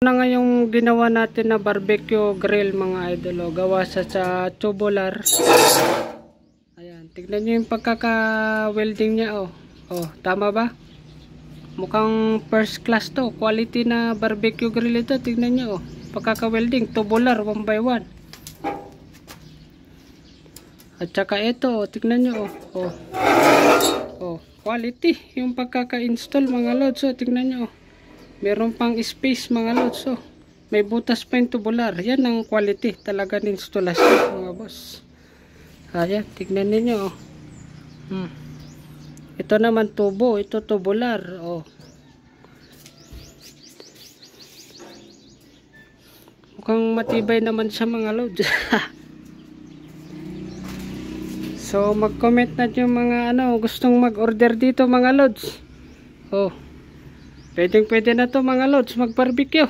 Na nga yung ginawa natin na barbecue grill mga idol, gawa sa tubular. Ayan, tignan nyo yung pagkaka-welding niya. Tama ba? Mukhang first class to, quality na barbecue grill ito. Tignan nyo, pagkaka-welding, tubular 1 by 1. At saka ito, tignan nyo, quality yung pagkaka-install mga lods. Tignan nyo, meron pang space mga lods. May butas pa yung tubular. Yan ang quality talaga ng installation mga boss. Ayan, tignan ninyo. Ito naman tubo, ito tubular. Mukhang matibay naman siya mga lods. So mag-comment na yung mga gustong mag-order dito mga lods. Pwede na to mga lods mag-barbecue.